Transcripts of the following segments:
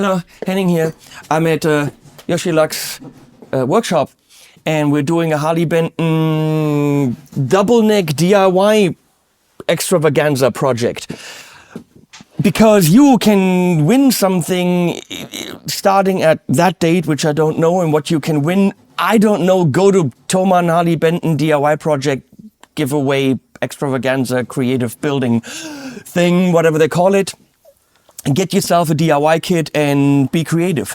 Hello, Henning here. I'm at Yoshi Luck's workshop, and we're doing a Harley Benton double neck DIY extravaganza project. Because you can win something starting at that date, which I don't know, and what you can win, I don't know. Go to Thomann Harley Benton DIY project giveaway extravaganza creative building thing, whatever they call it, and get yourself a DIY kit and be creative.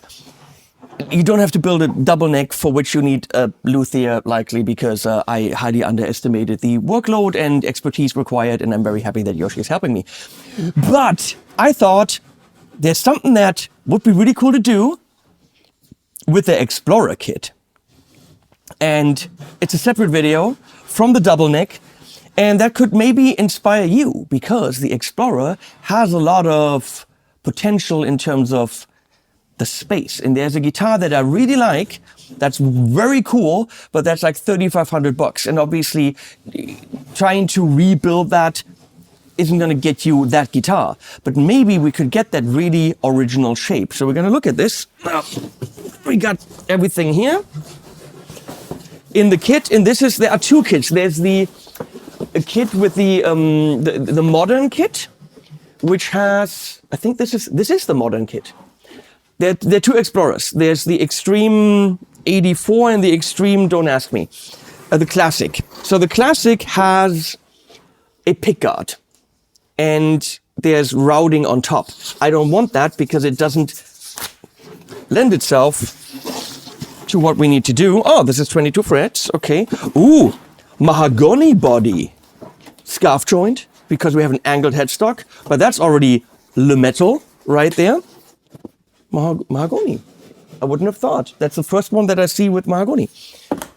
You don't have to build a double neck, for which you need a luthier, likely, because I highly underestimated the workload and expertise required, and I'm very happy that Yoshi is helping me. But I thought there's something that would be really cool to do with the Explorer kit. And it's a separate video from the double neck, and that could maybe inspire you, because the Explorer has a lot of potential in terms of the space. And there's a guitar that I really like that's very cool, but that's like $3,500. And obviously trying to rebuild that isn't going to get you that guitar, but maybe we could get that really original shape. So we're going to look at this. We got everything here in the kit, and there are two kits. There's a kit with the modern kit, which has, I think this is the modern kit. There are two Explorers. There's the Extreme 84 and the Extreme Don't Ask Me, the Classic. So the Classic has a pickguard, and there's routing on top. I don't want that because it doesn't lend itself to what we need to do. Oh, this is 22 frets, okay. Ooh, mahogany body. Scarf joint, because we have an angled headstock, but that's already le metal right there. Mahogany. I wouldn't have thought. That's the first one that I see with mahogany.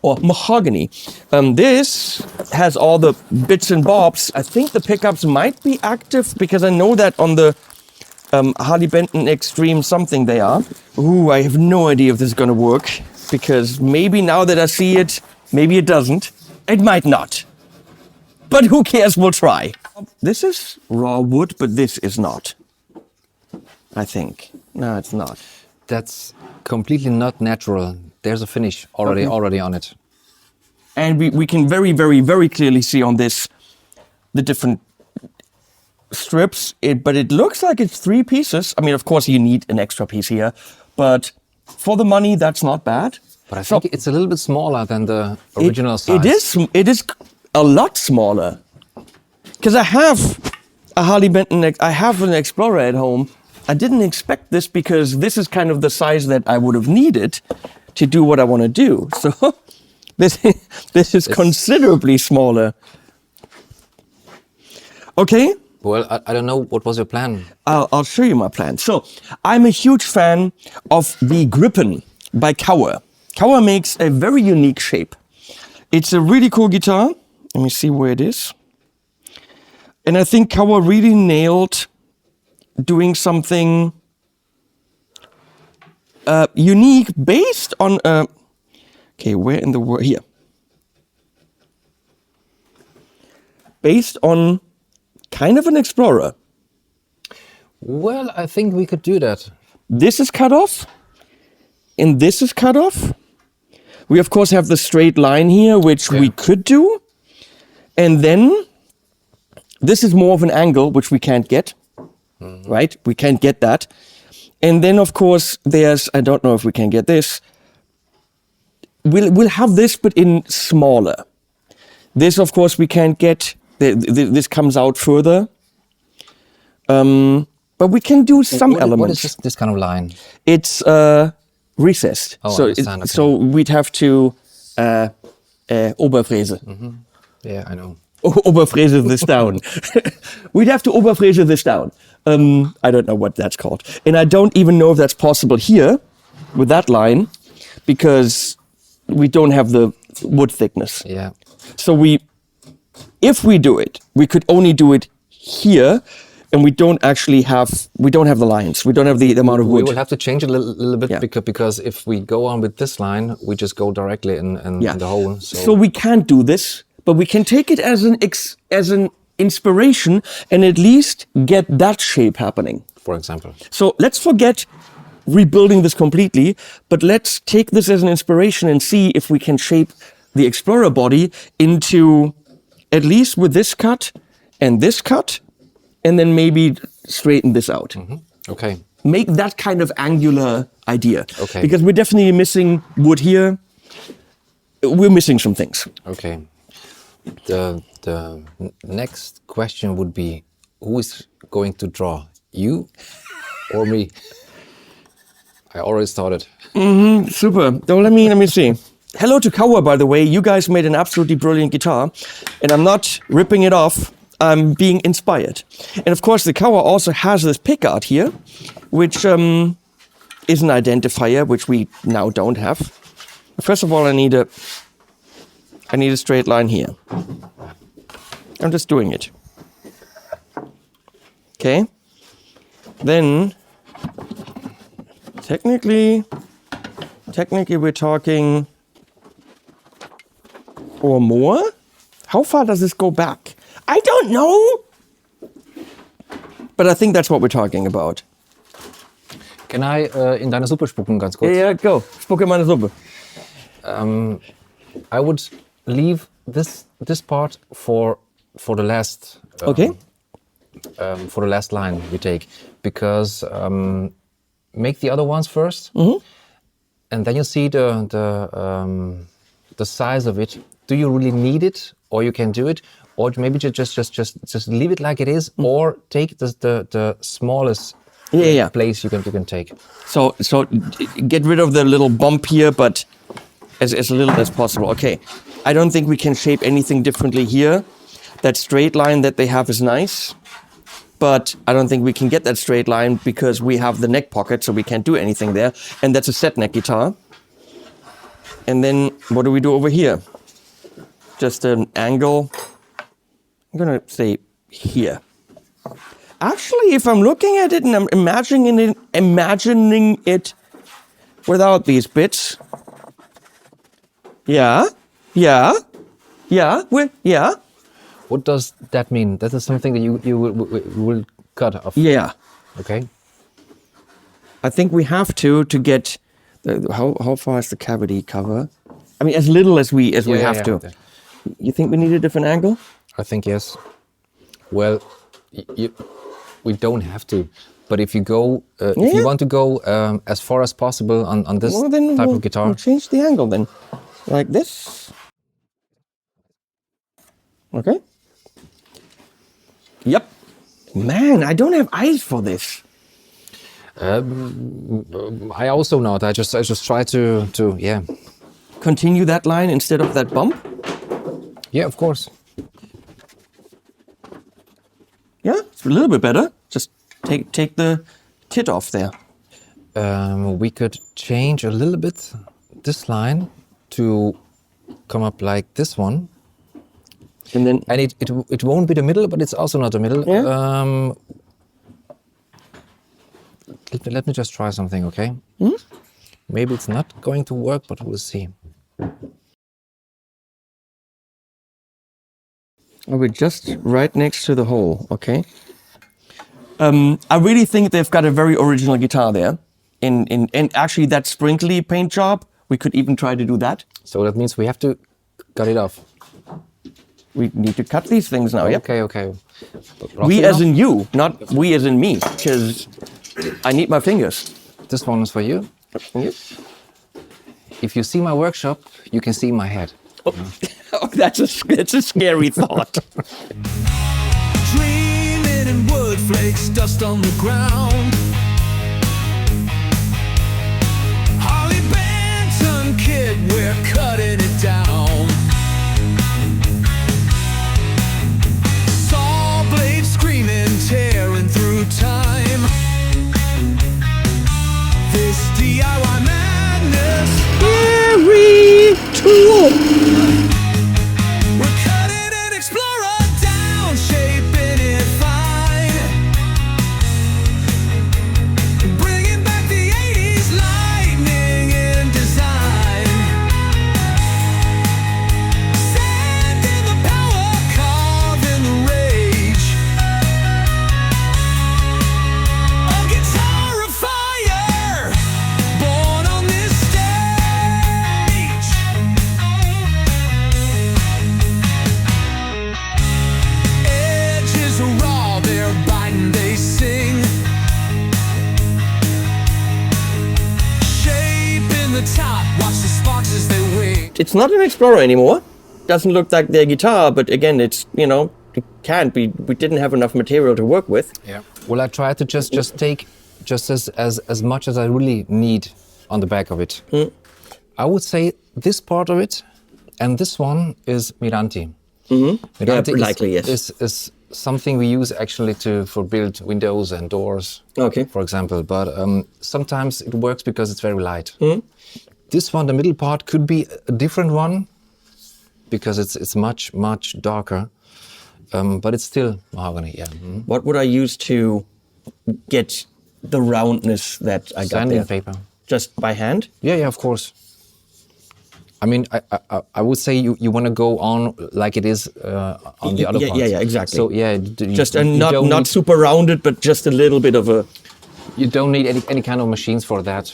Or mahogany. This has all the bits and bobs. I think the pickups might be active, because I know that on the Harley Benton Extreme something they are. Ooh, I have no idea if this is going to work, because maybe now that I see it, maybe it doesn't. It might not. But who cares? We'll try. This is raw wood, but this is not. I think. No, it's not. That's completely not natural. There's a finish already on it. And we can very, very, very clearly see on this the different strips. But it looks like it's 3 pieces. I mean, of course, you need an extra piece here. But for the money, that's not bad. But I think it's a little bit smaller than the original size. It is a lot smaller. Because I have a Harley Benton, I have an Explorer at home. I didn't expect this, because this is kind of the size that I would have needed to do what I want to do. So this is considerably smaller. Okay. Well, I don't know. What was your plan? I'll show you my plan. So I'm a huge fan of the Gripen by Kauer. Kauer makes a very unique shape. It's a really cool guitar. Let me see where it is. And I think Kauer really nailed doing something unique based on okay, where in the world? Here. Based on kind of an Explorer. Well, I think we could do that. This is cut off, and this is cut off. We of course have the straight line here, which we could do. And then this is more of an angle, which we can't get. Mm-hmm. Right? We can't get that. And then, of course, there's, I don't know if we can get this. We'll have this, but in smaller. This, of course, we can't get. This comes out further. But we can do some elements. What is this kind of line? It's recessed. Oh, so, okay. So we'd have to Oberfräse. Mm-hmm. Yeah, I know. Oberfräse this down. We'd have to Oberfräse this down. I don't know what that's called. And I don't even know if that's possible here with that line, because we don't have the wood thickness. Yeah. So if we do it, we could only do it here, and we don't have the lines. We don't have the amount of wood. We will have to change it a little bit, because if we go on with this line, we just go directly in the hole. So we can't do this, but we can take it as an inspiration and at least get that shape happening. For example. So let's forget rebuilding this completely, but let's take this as an inspiration and see if we can shape the Explorer body into, at least with this cut, and then maybe straighten this out. Okay. Make that kind of angular idea. Okay. Because we're definitely missing wood here. We're missing some things. Okay. The next question would be, who is going to draw? You or me? I already started. Super. So let me see. Hello to Kawa, by the way. You guys made an absolutely brilliant guitar, and I'm not ripping it off. I'm being inspired. And of course, the Kawa also has this pickguard here, which is an identifier, which we now don't have. First of all, I need a straight line here. I'm just doing it. Okay. Then, technically we're talking or more. How far does this go back? I don't know. But I think that's what we're talking about. Can I in deine Suppe spucken, ganz kurz? Yeah, go. Spuck in meine Suppe. I would leave this part for the last. Okay. For the last line we take, because make the other ones first, and then you see the size of it. Do you really need it, or you can do it, or maybe just leave it like it is, or take the smallest place you can take. So get rid of the little bump here, but as little as possible. Okay. I don't think we can shape anything differently here. That straight line that they have is nice, but I don't think we can get that straight line because we have the neck pocket, so we can't do anything there. And that's a set neck guitar. And then what do we do over here? Just an angle. I'm gonna say here. Actually, if I'm looking at it and I'm imagining it without these bits. Yeah. What does that mean? That is something that you will cut off. Yeah. Okay. I think we have to get how far is the cavity cover? I mean, as little as we have to. Okay. You think we need a different angle? I think yes. Well, we don't have to, but if you go, if you want to go as far as possible on this type of guitar, we'll change the angle then, like this. Okay. Yep. Man, I don't have eyes for this. I also not. I just try to Continue that line instead of that bump. Yeah, of course. Yeah, it's a little bit better. Just take the tit off there. We could change a little bit this line to come up like this one. And it won't be the middle, but it's also not the middle. Yeah. Let me just try something, okay? Maybe it's not going to work, but we'll see. We're just right next to the hole, okay? I really think they've got a very original guitar there. And actually that sprinkly paint job, we could even try to do that. So that means we have to cut it off. We need to cut these things now, yeah? Okay. We as in you, not we as in me, because I need my fingers. This one is for you. Yep. If you see my workshop, you can see my head. Oh, that's a scary thought. Dreaming in wood flakes, dust on the ground. Harley Benton kid, we're cutting it down. Saw blades screaming, tearing through time. This DIY madness. Scary tool. We're cutting an Explorer down, shaping it fine. Bringing back the 80s lightning in design. Sending the power, carving the rage. A guitar of fire. the top, watch the sparks as they wing. It's not an Explorer anymore. Doesn't look like their guitar, but again, it's, it can't be. We didn't have enough material to work with. Yeah. Well, I try to just take just as much as I really need on the back of it. I would say this part of it and this one is Miranti. Miranti likely, yes. is something we use actually for build windows and doors, Okay. for example. But sometimes it works because it's very light. This one, the middle part, could be a different one because it's much darker. But it's still mahogany, yeah. What would I use to get the roundness that I got Sanding there? paper. Just by hand? Yeah, of course. I mean, I would say you want to go on like it is on the other parts. Yeah, exactly. So yeah, Just you not don't need, super rounded, but just a little bit of a. You don't need any kind of machines for that.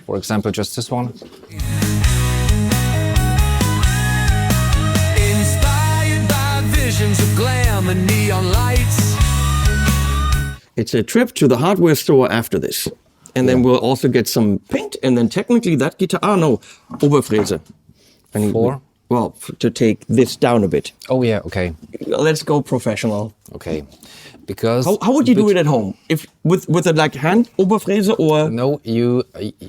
For example, just this one. Inspired by visions of glam and neon lights. It's a trip to the hardware store after this. And then we'll also get some paint, and then technically that guitar. Oh no, Oberfräse. I need For? Well, to take this down a bit. Oh yeah, okay, Let's go professional. okay. Because How would you do it at home? If with a like hand Oberfräse or no,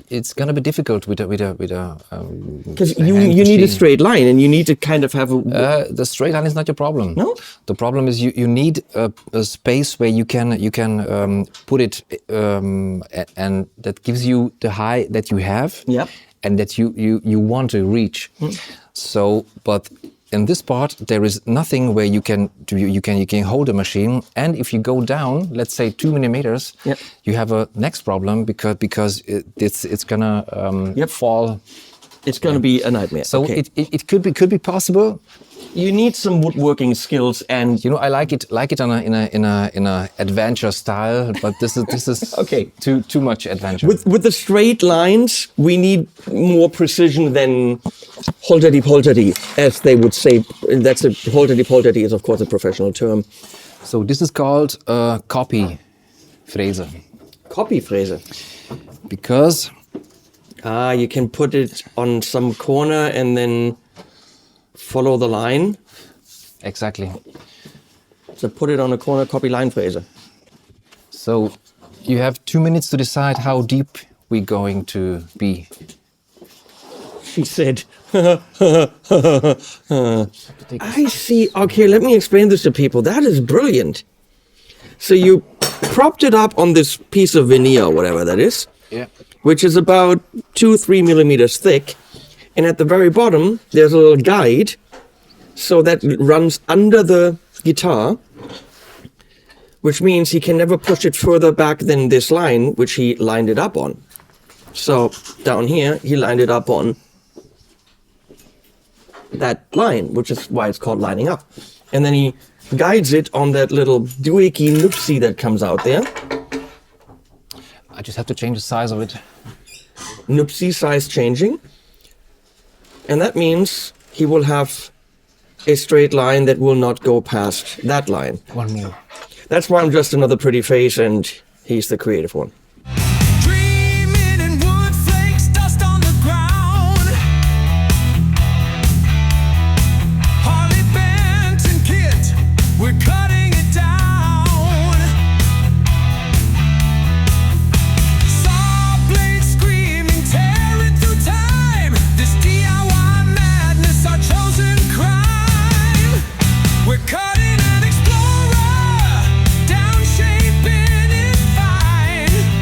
it's gonna be difficult with a because a you hand need a machine. straight line and you need to kind of have a. The straight line is not your problem. No? The problem is you need a space where you can put it, and that gives you the height that you have, Yep. and that you want to reach. So, but in this part there is nothing where you can hold a machine, and if you go down, let's say 2 millimeters, Yep. you have a next problem because it's gonna fall. It's going to be a nightmare. So okay. it could be possible. You need some woodworking skills, and You know, I like it in a adventure style, but this is Okay. too much adventure. with the straight lines, we need more precision than holterdy-polterdy, as they would say. That's holterdy-polterdy is of course a professional term. So this is called copy Fräse Copyfräse. because You can put it on some corner and then follow the line. exactly. So put it on a corner, copy line Fräse. So you have 2 minutes to decide how deep we're going to be. She said, I see. Okay, let me explain this to people. That is brilliant. So you propped it up on this piece of veneer, whatever that is, Yeah. which is about 2-3 millimeters thick. And at the very bottom, there's a little guide. So that runs under the guitar, which means he can never push it further back than this line, which he lined it up on. So down here, he lined it up on that line, which is why it's called lining up. And then he guides it on that little doohickey noopsie that comes out there. I just have to change the size of it. Noopsie size changing. And that means he will have a straight line that will not go past that line. One more. That's why I'm just another pretty face and he's the creative one. Dreaming in wood flakes, dust on the ground. Harley Benton kit, we're cutting it down. Saw blades screaming, tearing through time. This DIY madness, our chosen crime. We're cutting an Explorer, down shaping it fine.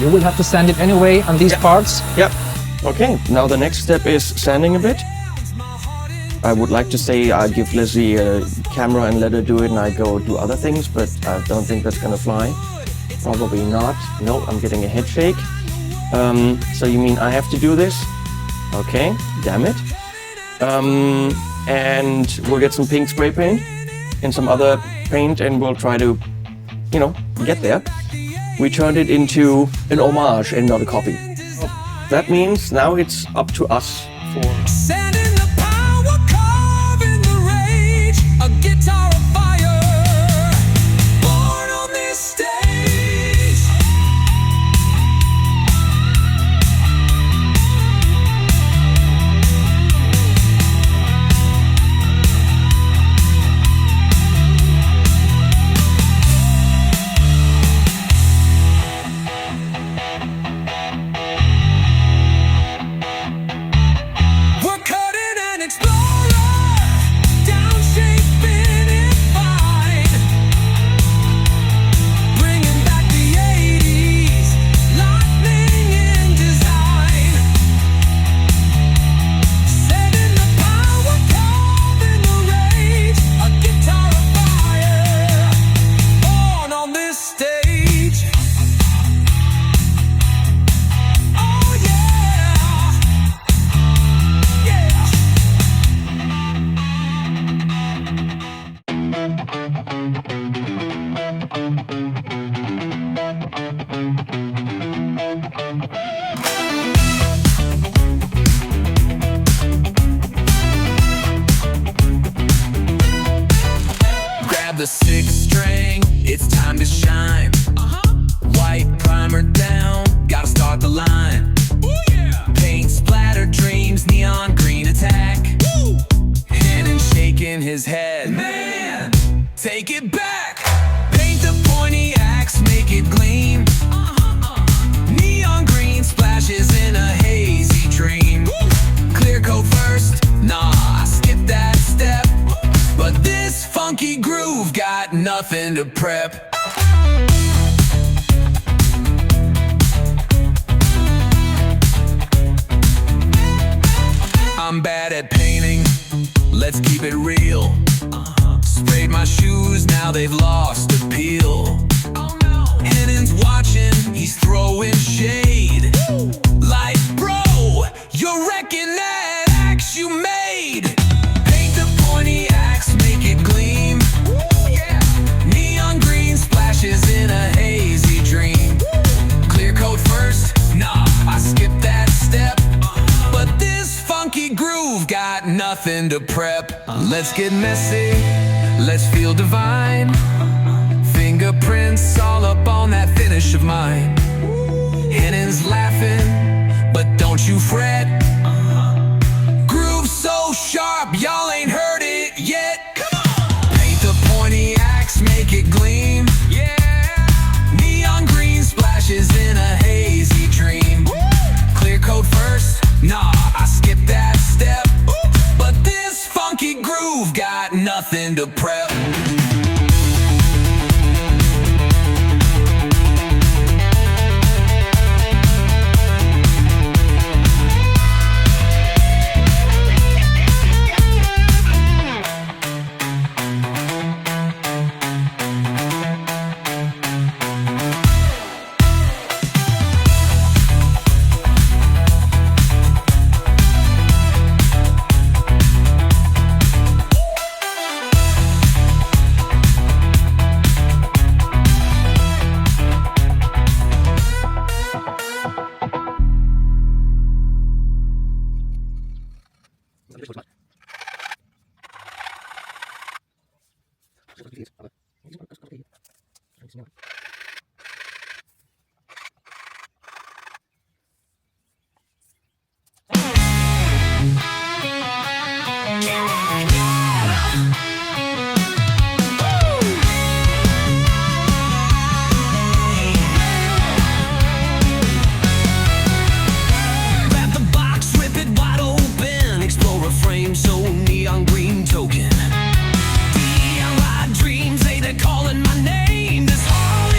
You will have to sand it anyway on these parts. Yep. Okay, now the next step is sanding a bit. I would like to say I give Leslie a camera and let her do it and I go do other things, but I don't think that's gonna fly. Probably not. No, I'm getting a head shake. So you mean I have to do this? Okay, damn it. And we'll get some pink spray paint and some other paint and we'll try to, you know, get there. We turned it into an homage and not a copy. That means now it's up to us for... Sending the power, carving the rage, a guitar of fire, born on this stage. We're cutting an explorer, downshaping it fine, bringing back the 80s, lightning in design, setting the power, carving the rage, a guitar of fire, born on this stage. Oh yeah, yeah. Grab the sixth string, it's time to shine. White primer down, gotta start the line. Paint splatter dreams, neon green attack. Hannon shaking his head. Man, take it back. Paint the pointy axe, make it gleam. Neon green splashes in a hazy dream. Clear coat first, nah, I skipped that step. But this funky groove got nothing to prep. I'm bad at painting, let's keep it real. Sprayed my shoes, now they've lost appeal. Hennon's watching, he's throwing shade. Like, bro, you're wrecking that axe you made. Paint the pointy axe, make it gleam. Neon green splashes in a hazy dream. Clear coat first, nah, I skipped that step. But this funky groove got nothing to prep. Let's get messy, let's feel divine. Fingerprints all up on that finish of mine. Hennon's laughing, but don't you fret. Groove so sharp, y'all ain't heard it yet. Come on! Paint the pointy axe, make it gleam. Neon green splashes in a hazy dream. Clear coat first, nah, I skipped that step. But this funky groove got nothing to prep. Grab the box, rip it wide open, explore a frame so neon green token. DIY dreams, hey, they're calling my name. This Harley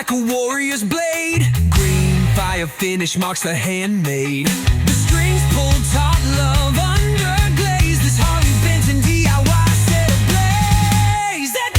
like a warrior's blade. Green fire finish marks the handmade. The strings pulled taut, love under glaze. This Harley Benton DIY set ablaze. That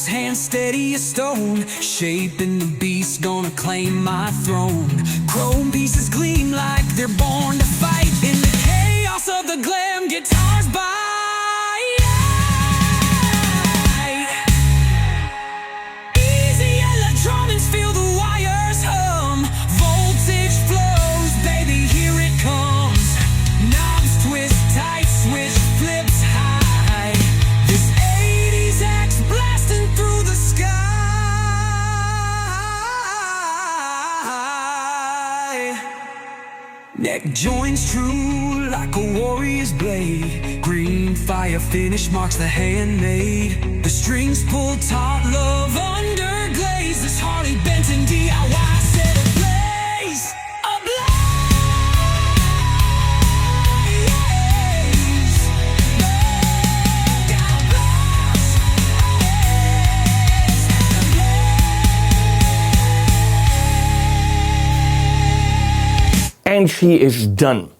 hand steady as stone, shaping the beast, gonna claim my throne. Chrome pieces gleam like they're born to fight in the chaos of the glam guitars by. Easy electronics, feel the wires hum. Voltage flows, baby, here it comes. Knobs twist tight, switch flips high. This 80s axe blasting through the sky. Neck joints true like a warrior's blade. Green fire finish marks the handmade. The strings pulled taut, love under glaze. This Harley Benton DIY set ablaze. And she is done,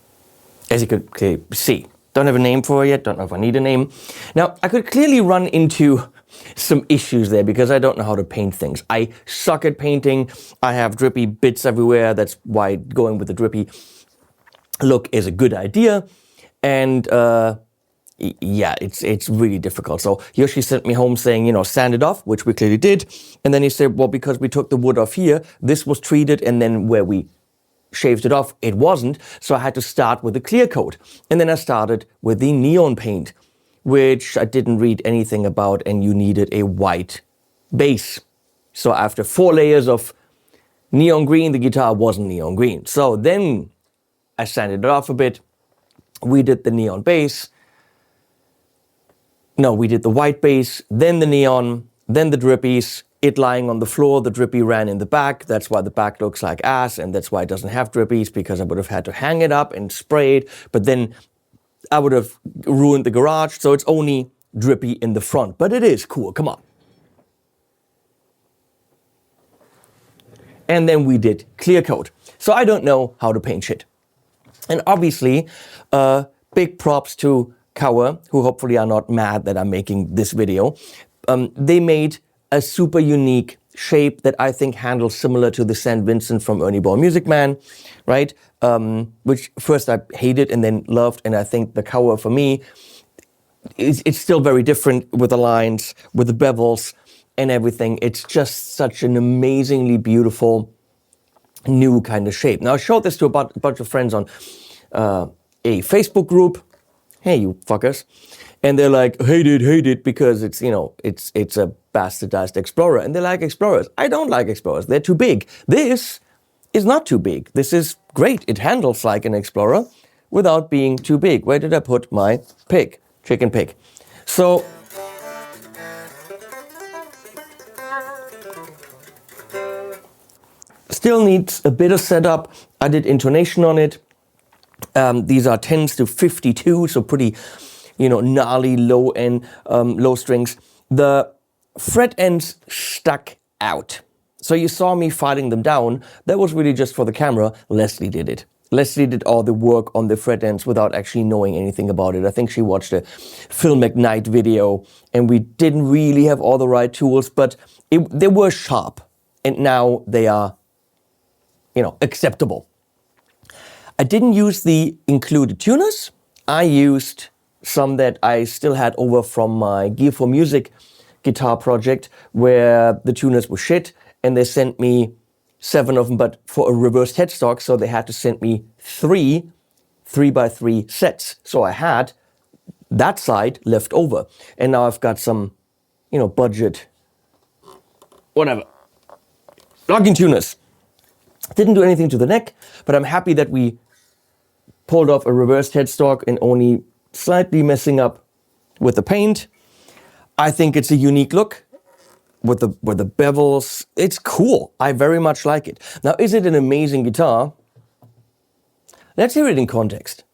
as you could clearly see. Don't have a name for her yet, don't know if I need a name. Now, I could clearly run into some issues there because I don't know how to paint things. I suck at painting, I have drippy bits everywhere, that's why going with the drippy look is a good idea. And yeah, it's really difficult. So Yoshi sent me home saying, you know, sand it off, which we clearly did. And then he said, well, because we took the wood off here, this was treated, and then where we shaved it off, it wasn't, so I had to start with the clear coat. And then I started with the neon paint, which I didn't read anything about, and you needed a white base. So after 4 layers of neon green, the guitar wasn't neon green. So then I sanded it off a bit. We did the neon base. No, we did the white base, then the neon, then the drippies. It lying on the floor, the drippy ran in the back. That's why the back looks like ass, and that's why it doesn't have drippies, because I would have had to hang it up and spray it, but then I would have ruined the garage, so it's only drippy in the front. But it is cool, come on. And then we did clear coat. So I don't know how to paint shit. And obviously, big props to Kaur, who hopefully are not mad that I'm making this video. They made a super unique shape that I think handles similar to the St. Vincent from Ernie Ball Music Man, right? Which first I hated and then loved, and I think the Kaur for me, it's still very different with the lines, with the bevels and everything. It's just such an amazingly beautiful new kind of shape. Now I showed this to a bunch of friends on a Facebook group. Hey, you fuckers. And they're like, hate it, because it's, you know, it's a bastardized Explorer. And they like Explorers. I don't like Explorers. They're too big. This is not too big. This is great. It handles like an Explorer without being too big. Where did I put my pig? Chicken pig. So, still needs a bit of setup. I did intonation on it. These are 10s to 52, so pretty, you know, gnarly low end, low strings. The fret ends stuck out. So you saw me filing them down. That was really just for the camera. Leslie did it. Leslie did all the work on the fret ends without actually knowing anything about it. I think she watched a Phil McKnight video, and we didn't really have all the right tools, but they were sharp. and now they are, acceptable. I didn't use the included tuners. I used some that I still had over from my Gear for Music guitar project, where the tuners were shit, and they sent me 7 of them, but for a reversed headstock, so they had to send me 3 3x3 sets. So I had that side left over, and now I've got some, budget, whatever, locking tuners. Didn't do anything to the neck, but I'm happy that we pulled off a reversed headstock and only slightly messing up with the paint. I think it's a unique look with the bevels. It's cool. I very much like it. Now, is it an amazing guitar? Let's hear it in context.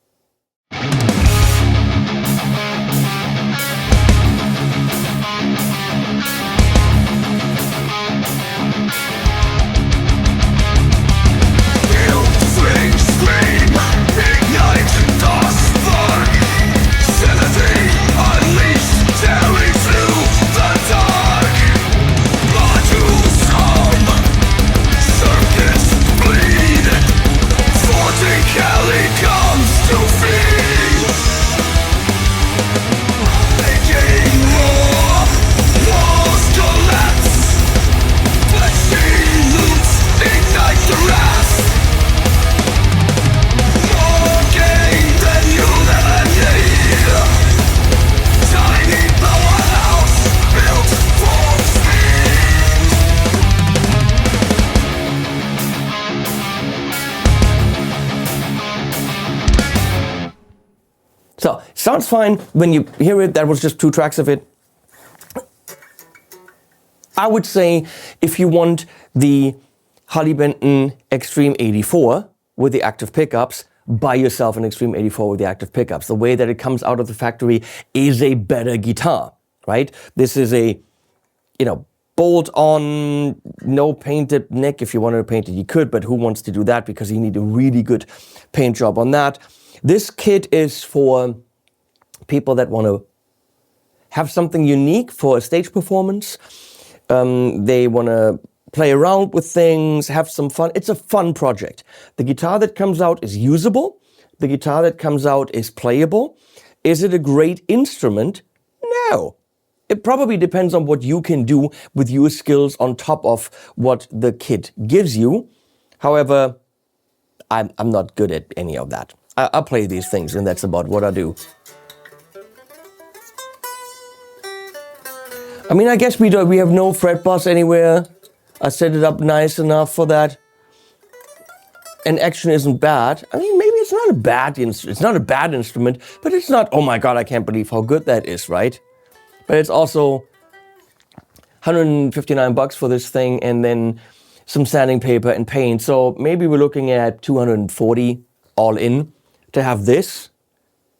So, sounds fine when you hear it. That was just 2 tracks of it. I would say if you want the Harley Benton Extreme 84 with the active pickups, buy yourself an Extreme 84 with the active pickups. The way that it comes out of the factory is a better guitar, right? This is a, bolt-on, no painted neck. If you wanted to paint it, you could, but who wants to do that? Because you need a really good paint job on that. This kit is for people that want to have something unique for a stage performance. They want to play around with things, have some fun. It's a fun project. The guitar that comes out is usable. The guitar that comes out is playable. Is it a great instrument? No. It probably depends on what you can do with your skills on top of what the kit gives you. However, I'm not good at any of that. I play these things, and that's about what I do. I mean, I guess we have no fret bus anywhere. I set it up nice enough for that. And action isn't bad. I mean, maybe it's not a bad instrument, but it's not, oh my God, I can't believe how good that is, right? But it's also $159 for this thing, and then some sanding paper and paint. So maybe we're looking at $240 all in to have this.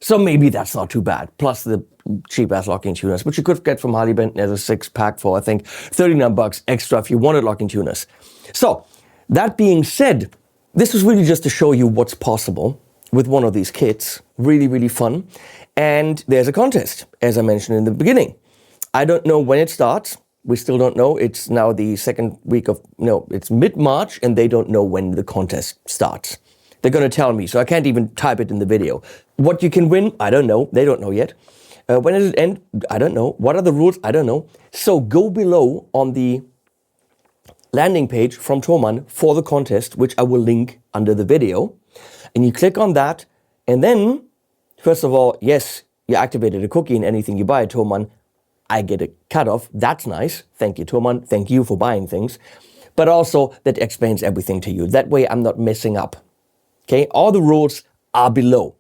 So maybe that's not too bad. Plus the cheap ass locking tuners, which you could get from Harley Benton as a 6-pack for, I think, $39 extra if you wanted locking tuners. So that being said, this was really just to show you what's possible with one of these kits. Really, really fun. And there's a contest, as I mentioned in the beginning. I don't know when it starts. We still don't know. It's now the second week of, it's mid-March, and they don't know when the contest starts. They're going to tell me, so I can't even type it in the video. What you can win, I don't know. They don't know yet. When does it end? I don't know. What are the rules? I don't know. So go below on the landing page from Thomann for the contest, which I will link under the video. And you click on that, and then, first of all, yes, you activated a cookie in anything you buy at Thomann. I get a cutoff. That's nice. Thank you, Thomann. Thank you for buying things. But also, that explains everything to you. That way, I'm not messing up. Okay, all the rules are below.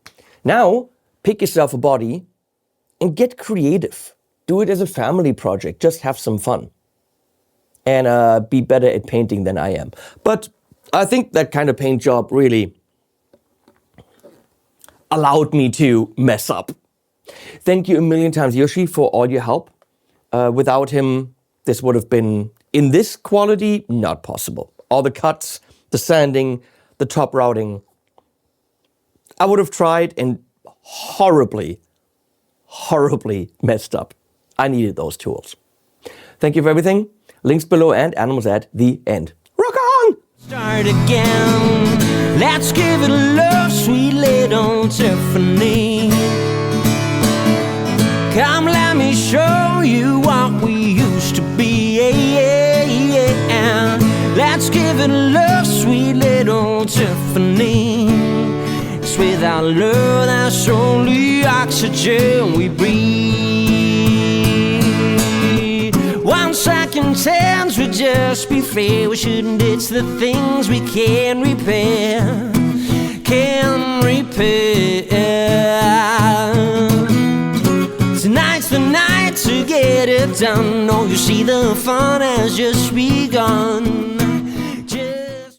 Now, pick yourself a body and get creative. Do it as a family project. Just have some fun. And be better at painting than I am. But I think that kind of paint job really allowed me to mess up. Thank you a million times, Yoshi, for all your help. Without him, this would have been, in this quality, not possible. All the cuts, the sanding, the top routing. I would have tried and horribly messed up. I needed those tools. Thank you for everything. Links below and animals at the end. Rock on! Start again. Let's give it a love, sweet little Tiffany. Come, let me show you what we used to be. Yeah, yeah, yeah. Let's give it a love, sweet little Tiffany. It's without love, that's only oxygen we breathe. 1 second tens would just be fair. We shouldn't ditch the things we can repair. Can repair. Tonight's the night to get it done. Oh, you see the fun has just begun.